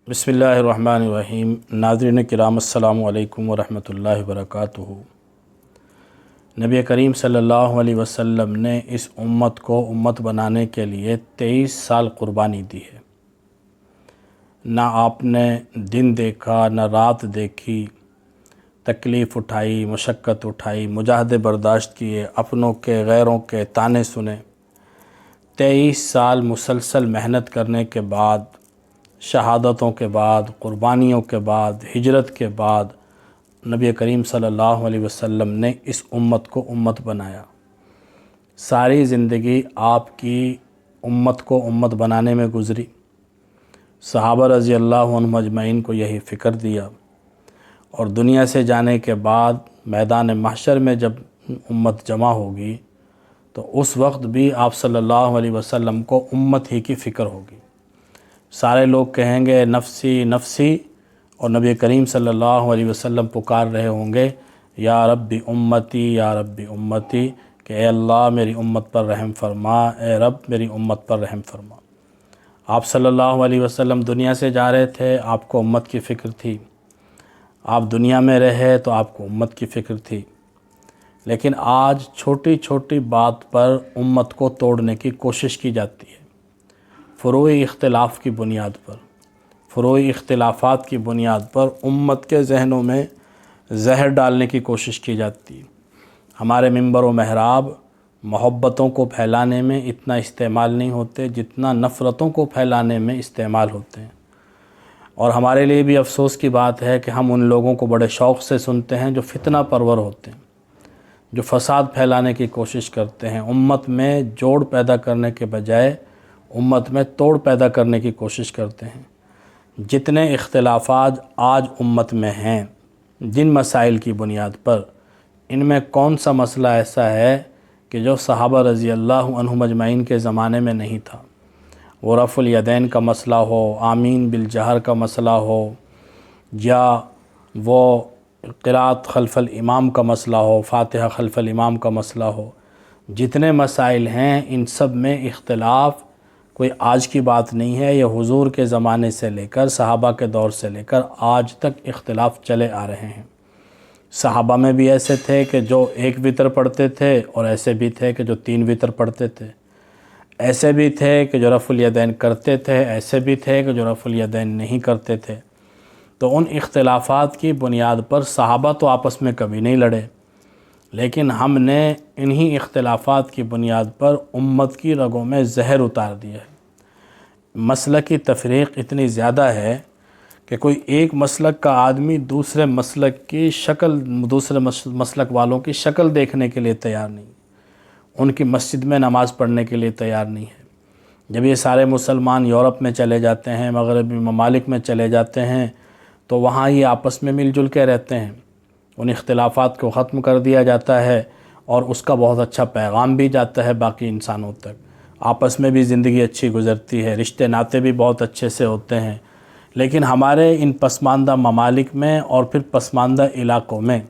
बिस्मिल्लाहिर्रहमानिर्रहीम। नाज़रीन किराम अस्सलामु अलैकुम वरहमतुल्लाहि वबरकातुहू। नबी करीम सल्लल्लाहु अलैहि वसल्लम ने इस उम्मत को उम्मत बनाने के लिए 23 साल कुर्बानी दी है। ना आपने दिन देखा ना रात देखी, तकलीफ़ उठाई, मशक्क़त उठाई, मुजाहदे बर्दाश्त किए, अपनों के गैरों के ताने सुने। 23 साल मुसलसल मेहनत करने के बाद, शहादतों के बाद, क़ुरबानियों के बाद, हिजरत के बाद नबी करीम सल्लल्लाहु अलैहि वसल्लम ने इस उम्मत को उम्मत बनाया। सारी ज़िंदगी आपकी उम्मत को उम्मत बनाने में गुज़री। सहाबा रज़ी अल्लाहु अन्हुम अजमईन को यही फ़िक्र दिया और दुनिया से जाने के बाद मैदान महशर में जब उम्मत जमा होगी तो उस वक्त भी आप सल्लल्लाहु अलैहि वसल्लम को उम्मत ही की फ़िक्र होगी। सारे लोग कहेंगे नफ़सी नफ़सी और नबी करीम सल्लल्लाहु अलैहि वसल्लम पुकार रहे होंगे या रब्बी उम्मती या रब्बी उम्मती, कि ए अल्लाह मेरी उम्मत पर रहम फरमा, ए रब मेरी उम्मत पर रहम फरमा। आप सल्लल्लाहु अलैहि वसल्लम दुनिया से जा रहे थे, आपको उम्मत की फ़िक्र थी। आप दुनिया में रहे तो आपको उम्मत की फ़िक्र थी। लेकिन आज छोटी छोटी बात पर उम्मत को तोड़ने की कोशिश की जाती है। फ़ुरूई इख्तिलाफ़ की बुनियाद पर, फ़ुरूई इख्तिलाफ़ात की बुनियाद पर उम्मत के ज़हनों में ज़हर डालने की कोशिश की जाती है। हमारे मिंबर व महराब मोहब्बतों को फैलाने में इतना इस्तेमाल नहीं होते जितना नफ़रतों को फैलाने में इस्तेमाल होते हैं। और हमारे लिए भी अफ़सोस की बात है कि हम उन लोगों को बड़े शौक़ से सुनते हैं जो फितना परवर होते हैं, जो फ़साद फैलाने की कोशिश करते हैं। उम्मत में जोड़ पैदा करने के बजाय उम्मत में तोड़ पैदा करने की कोशिश करते हैं। जितने इख्तिलाफ़ात आज उम्मत में हैं, जिन मसाइल की बुनियाद पर, इनमें कौन सा मसला ऐसा है कि जो सहाबा रज़ी अल्लाहु अन्हुम अजमईन के ज़माने में नहीं था। वो रफ़ुल यदैन का मसला हो, आमीन बिल जहर का मसला हो, या वो क़िराअत खल्फ़ल इमाम का मसला हो, फ़ातिहा खल्फ़ल इमाम का मसला हो। जितने मसाइल हैं इन सब में इख्तिलाफ़ कोई आज की बात नहीं है। ये हुज़ूर के ज़माने से लेकर, सहाबा के दौर से लेकर आज तक इख्तिलाफ़ चले आ रहे हैं। सहाबा में भी ऐसे थे कि जो 1 वितर पढ़ते थे और ऐसे भी थे कि जो 3 वितर पढ़ते थे। ऐसे भी थे कि जो रफ़ुल यदैन करते थे, ऐसे भी थे कि जो रफ़ुल यदैन नहीं करते थे। तो उन इख्तिलाफ़ात की बुनियाद पर सहाबा तो आपस में कभी नहीं लड़े, लेकिन हमने इन्हीं इख्तिलाफ़ात की बुनियाद पर उम्मत की रगों में ज़हर उतार दिया है। मसलक की तफ़रीक़ इतनी ज़्यादा है कि कोई एक मसलक का आदमी दूसरे मसलक की शक्ल, दूसरे मसलक वालों की शक्ल देखने के लिए तैयार नहीं, उनकी मस्जिद में नमाज़ पढ़ने के लिए तैयार नहीं है। जब ये सारे मुसलमान यूरोप में चले जाते हैं, मगरबी ममालिक में चले जाते हैं, तो वहाँ ये आपस में मिलजुल के रहते हैं। उन इख्तिलाफ़ात को ख़त्म कर दिया जाता है और उसका बहुत अच्छा पैगाम भी जाता है बाकी इंसानों तक। आपस में भी ज़िंदगी अच्छी गुज़रती है, रिश्ते नाते भी बहुत अच्छे से होते हैं। लेकिन हमारे इन पसमानदा ममालिक में और फिर पसमानदा इलाक़ों में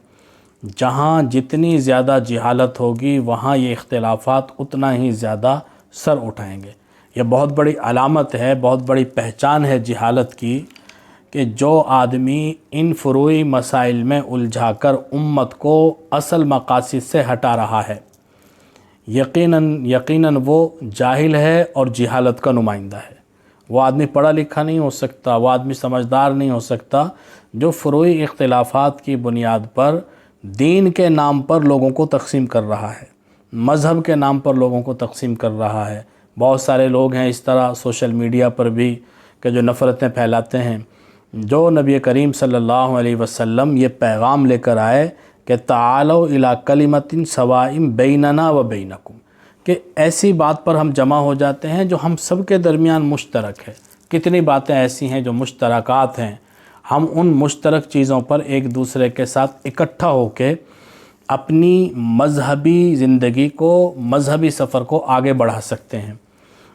जहाँ जितनी ज़्यादा जहालत होगी, वहाँ ये इख्तिलाफ़ात उतना ही ज़्यादा सर उठाएंगे। ये बहुत बड़ी अलामत है, बहुत बड़ी पहचान है जहालत की, कि जो आदमी इन फ़ुरूई मसाइल में उलझाकर उम्मत को असल मकासिद से हटा रहा है, यकीनन वो जाहिल है और जहालत का नुमाइंदा है। वो आदमी पढ़ा लिखा नहीं हो सकता, वो आदमी समझदार नहीं हो सकता जो फ़ुरूई इख्तिलाफ़ात की बुनियाद पर दीन के नाम पर लोगों को तक़सीम कर रहा है, मज़हब के नाम पर लोगों को तक़सीम कर रहा है। बहुत सारे लोग हैं इस तरह सोशल मीडिया पर भी कि जो नफ़रतें फैलाते हैं। जो नबी करीम सल्लल्लाहु अलैहि वसल्लम ये पैगाम लेकर आए कि तालौ इला कलिमतिन सवाइम बैनना व बैनकुम, कि ऐसी बात पर हम जमा हो जाते हैं जो हम सब के दरमियान मुश्तरक है। कितनी बातें ऐसी हैं जो मुश्तरकात हैं। हम उन मुश्तरक चीज़ों पर एक दूसरे के साथ इकट्ठा होके अपनी मज़हबी ज़िंदगी को, मज़हबी सफ़र को आगे बढ़ा सकते हैं।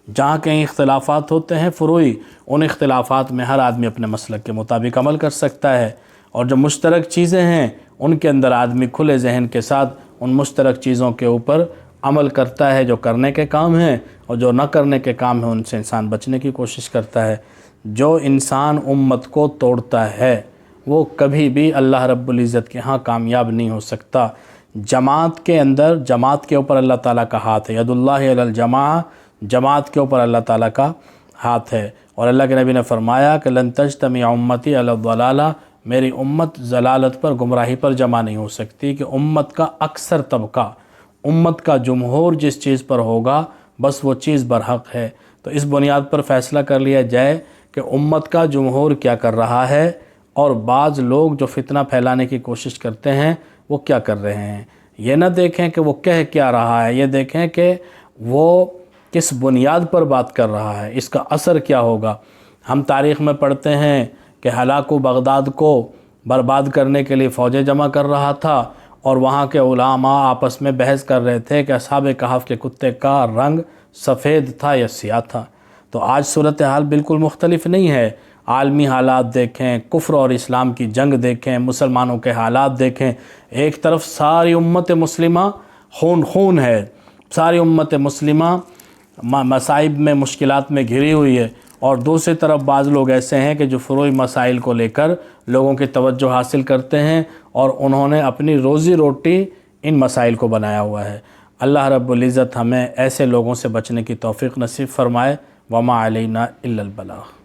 जहाँ कहीं इख्तिलाफ़ात होते हैं फ़ुरूई, उन इख्तिलाफ़ात में हर आदमी अपने मसलक के मुताबिक अमल कर सकता है, और जो मुश्तरक चीज़ें हैं उनके अंदर आदमी खुले जहन के साथ उन मुश्तरक चीज़ों के ऊपर अमल करता है जो करने के काम हैं, और जो न करने के काम हैं उनसे इंसान बचने की कोशिश करता है। جو انسان امت کو توڑتا ہے وہ کبھی بھی اللہ رب العزت کے ہاں کامیاب نہیں ہو سکتا۔ جماعت کے اندر، جماعت کے اوپر اللہ تعالیٰ کا ہاتھ ہے، ید اللہ علی الجماعہ، جماعت کے اوپر اللہ تعالیٰ کا ہاتھ ہے۔ اور اللہ کے نبی نے فرمایا کہ لن تجتمع امتی علی الضلالہ، میری امت ضلالت پر، گمراہی پر جمع نہیں ہو سکتی، کہ امت کا اکثر طبقہ، امت کا جمہور جس چیز پر ہوگا بس وہ چیز برحق ہے۔ تو اس بنیاد پر فیصلہ کر لیا جائے کہ امت کا جمہور کیا کر رہا ہے، اور بعض لوگ جو فتنہ پھیلانے کی کوشش کرتے ہیں وہ کیا کر رہے ہیں۔ یہ نہ دیکھیں کہ وہ کہہ کیا رہا ہے، یہ دیکھیں کہ وہ کس بنیاد پر بات کر رہا ہے، اس کا اثر کیا ہوگا۔ ہم تاریخ میں پڑھتے ہیں کہ ہلاکو بغداد کو برباد کرنے کے لیے فوجیں جمع کر رہا تھا، اور وہاں کے علماء آپس میں بحث کر رہے تھے کہ اصحاب کہف کے کتے کا رنگ سفید تھا یا سیاہ تھا۔ تو آج صورتحال بالکل مختلف نہیں ہے۔ عالمی حالات دیکھیں، کفر اور اسلام کی جنگ دیکھیں، مسلمانوں کے حالات دیکھیں، ایک طرف ساری امت مسلمہ خون خون ہے، ساری امت مسلمہ مصائب میں، مشکلات میں گھری ہوئی ہے، اور دوسری طرف بعض لوگ ایسے ہیں کہ جو فروعی مسائل کو لے کر لوگوں کی توجہ حاصل کرتے ہیں، اور انہوں نے اپنی روزی روٹی ان مسائل کو بنایا ہوا ہے۔ اللہ رب العزت ہمیں ایسے لوگوں سے بچنے کی توفیق نصیب فرمائے۔ وما علینا الا البلاغ۔